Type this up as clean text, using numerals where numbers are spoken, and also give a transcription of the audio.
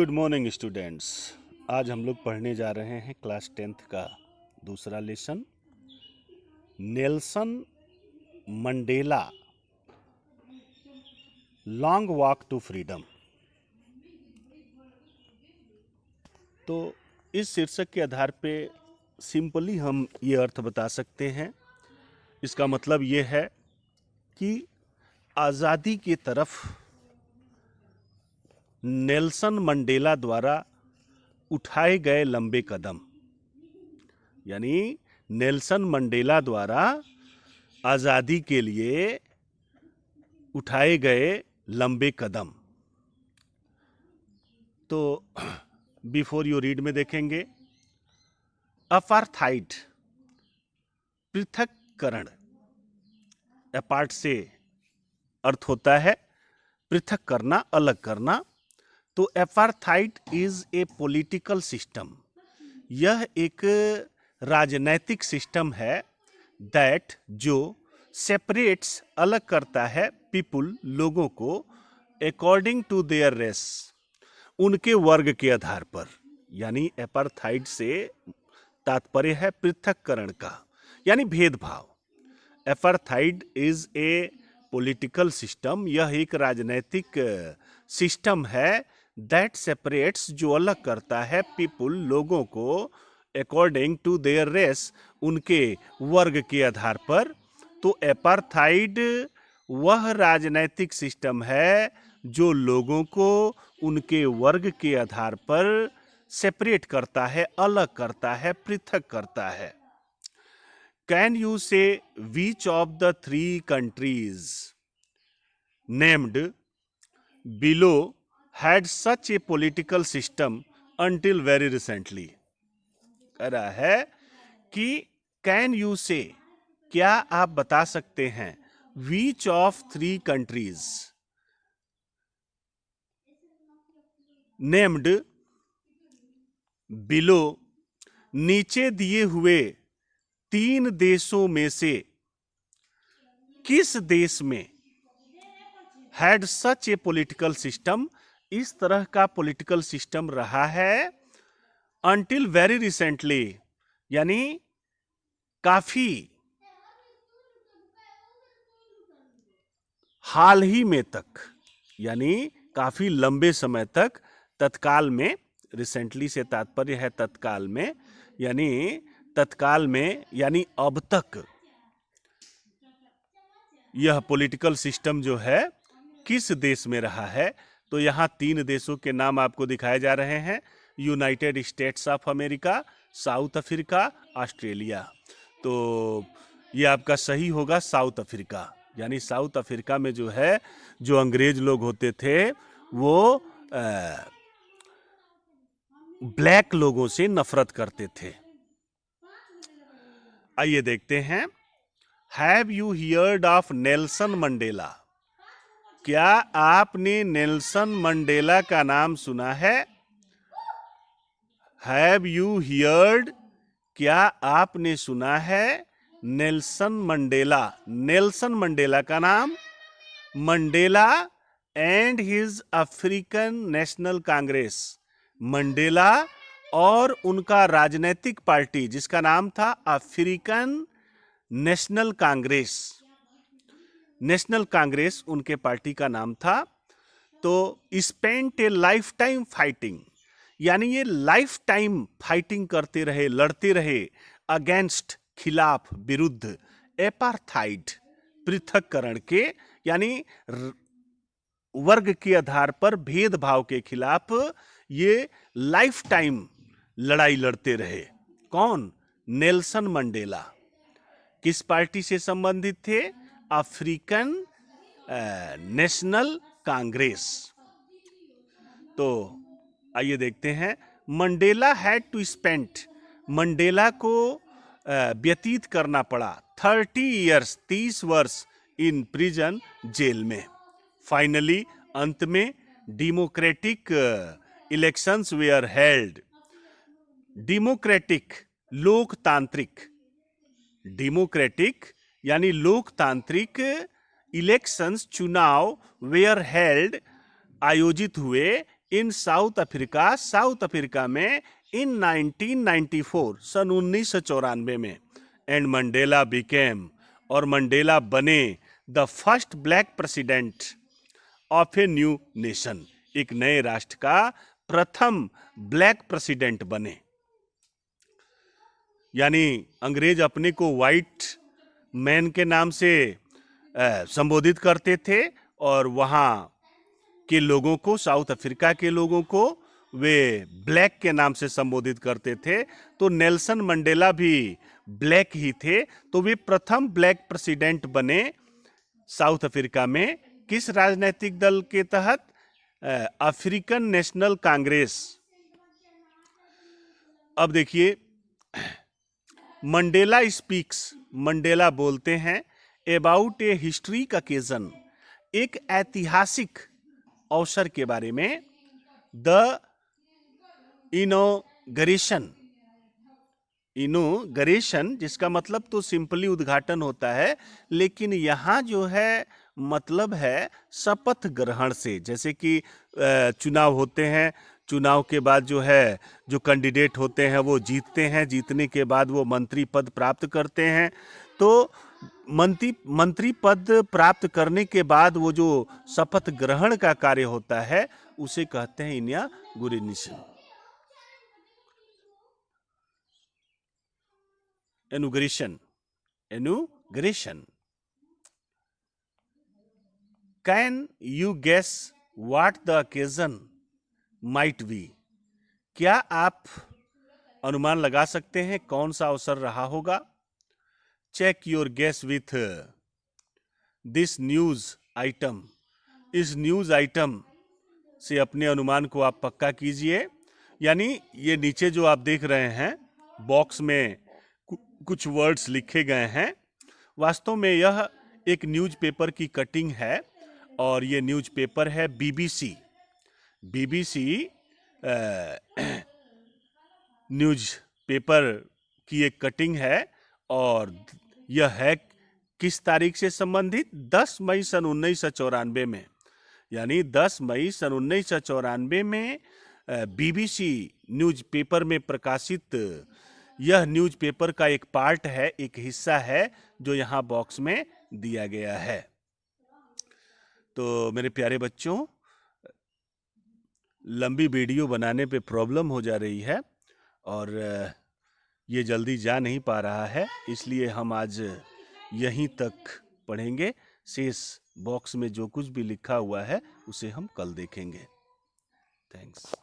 Good morning students. आज हम लोग पढ़ने जा रहे हैं क्लास 10th का दूसरा lesson, Nelson Mandela long walk to freedom. तो इस शीर्षक के आधार पे सिंपली हम ये अर्थ बता सकते हैं। इसका मतलब ये है कि आज़ादी की तरफ नेल्सन मंडेला द्वारा उठाए गए लंबे कदम, यानी नेल्सन मंडेला द्वारा आज़ादी के लिए उठाए गए लंबे कदम। तो बिफोर यू रीड में देखेंगे, अपार्थाइड पृथककरण, अपार्ट से अर्थ होता है पृथक करना, अलग करना। तो apartheid is a political system, यह एक राजनैतिक सिस्टम है दैट जो सेपरेट्स अलग करता है पीपुल लोगों को अकॉर्डिंग टू देयर रेस, उनके वर्ग के आधार पर। यानी अपार्थाइड से तात्पर्य है पृथककरण का, यानी भेदभाव। Apartheid is a political system, यह एक राजनैतिक सिस्टम है दैट सेपरेट्स, जो अलग करता है पीपुल लोगों को अकॉर्डिंग टू देयर रेस, उनके वर्ग के आधार पर। तो अपार्थाइड वह राजनैतिक सिस्टम है जो लोगों को उनके वर्ग के आधार पर सेपरेट करता है, अलग करता है, पृथक करता है। कैन यू से which of the 3 countries named below had such a political system until very recently? कह रहा है कि कैन यू से, क्या आप बता सकते हैं, which of 3 countries named below, नीचे दिए हुए 3 देशों में से किस देश में had such A political system, इस तरह का पॉलिटिकल सिस्टम रहा है अंटिल वेरी रिसेंटली, यानी काफी हाल ही में तक, यानी काफी लंबे समय तक, तत्काल में, रिसेंटली से तात्पर्य है तत्काल में, यानी तत्काल में, यानी अब तक यह पॉलिटिकल सिस्टम जो है किस देश में रहा है। तो यहाँ 3 देशों के नाम आपको दिखाए जा रहे हैं, United states of America, south Africa, Australia. तो ये आपका सही होगा साउथ अफ्रीका। यानी साउथ अफ्रीका में जो है, जो अंग्रेज लोग होते थे वो ब्लैक लोगों से नफरत करते थे। आइए देखते हैं, have you heard of Nelson Mandela? क्या आपने नेल्सन मंडेला का नाम सुना है? हैव यू हियर्ड, क्या आपने सुना है नेल्सन मंडेला? नेल्सन मंडेला का नाम, Mandela and his African National Congress, Mandela और उनका राजनीतिक पार्टी जिसका नाम था African National Congress, national Congress उनके पार्टी का नाम था। तो स्पेंट ए लाइफ टाइम फाइटिंग, यानी ये लाइफ टाइम फाइटिंग करते रहे, लड़ते रहे, अगेंस्ट, खिलाफ, विरुद्ध, एपार्थाइड पृथककरण के, यानी वर्ग के आधार पर भेदभाव के खिलाफ ये लाइफ टाइम लड़ाई लड़ते रहे। कौन? Nelson Mandela. किस पार्टी से संबंधित थे? African National Congress. तो आइए देखते हैं, Mandela had to spend, Mandela को व्यतीत करना पड़ा 30 years, 30 वर्ष इन प्रिजन, जेल में। फाइनली, अंत में, democratic elections were held, democratic, लोकतांत्रिक, डेमोक्रेटिक यानी लोकतांत्रिक इलेक्शंस, चुनाव, वेयर हेल्ड, आयोजित हुए, इन साउथ अफ्रीका में इन 1994 सन 1994 में, एंड मंडेला बिकेम, और मंडेला बने the first black president of a new nation, एक नए राष्ट्र का प्रथम ब्लैक प्रेसिडेंट बने। यानी अंग्रेज अपने को व्हाइट मैन के नाम से संबोधित करते थे, और वहाँ के लोगों को, साउथ अफ्रीका के लोगों को वे ब्लैक के नाम से संबोधित करते थे। तो नेल्सन मंडेला भी ब्लैक ही थे, तो वे प्रथम ब्लैक प्रेसिडेंट बने साउथ अफ्रीका में। किस राजनीतिक दल के तहत? African National Congress. अब देखिए, मंडेला स्पीक्स, मंडेला बोलते हैं, अबाउट ए हिस्ट्रिक ओकेजन, एक ऐतिहासिक अवसर के बारे में, द इनॉग्रेशन, जिसका मतलब तो सिंपली उद्घाटन होता है, लेकिन यहाँ जो है मतलब है शपथ ग्रहण से। जैसे कि चुनाव होते हैं, चुनाव के बाद जो है जो कैंडिडेट होते हैं वो जीतते हैं, जीतने के बाद वो मंत्री पद प्राप्त करते हैं। तो मंत्री पद प्राप्त करने के बाद वो जो शपथ ग्रहण का कार्य होता है उसे कहते हैं inauguration. Can you guess what the occasion might be? क्या आप अनुमान लगा सकते हैं कौन सा अवसर रहा होगा? Check your guess with this news item. इस न्यूज आइटम से अपने अनुमान को आप पक्का कीजिए। यानी ये नीचे जो आप देख रहे हैं बॉक्स में कुछ वर्ड्स लिखे गए हैं, वास्तव में यह एक न्यूज़पेपर की कटिंग है, और ये न्यूज़पेपर है बीबीसी न्यूज़पेपर की एक कटिंग है। और यह है किस तारीख से संबंधित? 10 मई सन 1994 में। यानी 10 मई सन 1994 में बीबीसी न्यूज़पेपर में प्रकाशित यह न्यूज़पेपर का एक पार्ट है, एक हिस्सा है जो यहाँ बॉक्स में दिया गया है। तो मेरे प्यारे बच्चों, लंबी वीडियो बनाने पे प्रॉब्लम हो जा रही है और ये जल्दी जा नहीं पा रहा है, इसलिए हम आज यहीं तक पढ़ेंगे। शेष बॉक्स में जो कुछ भी लिखा हुआ है उसे हम कल देखेंगे। थैंक्स।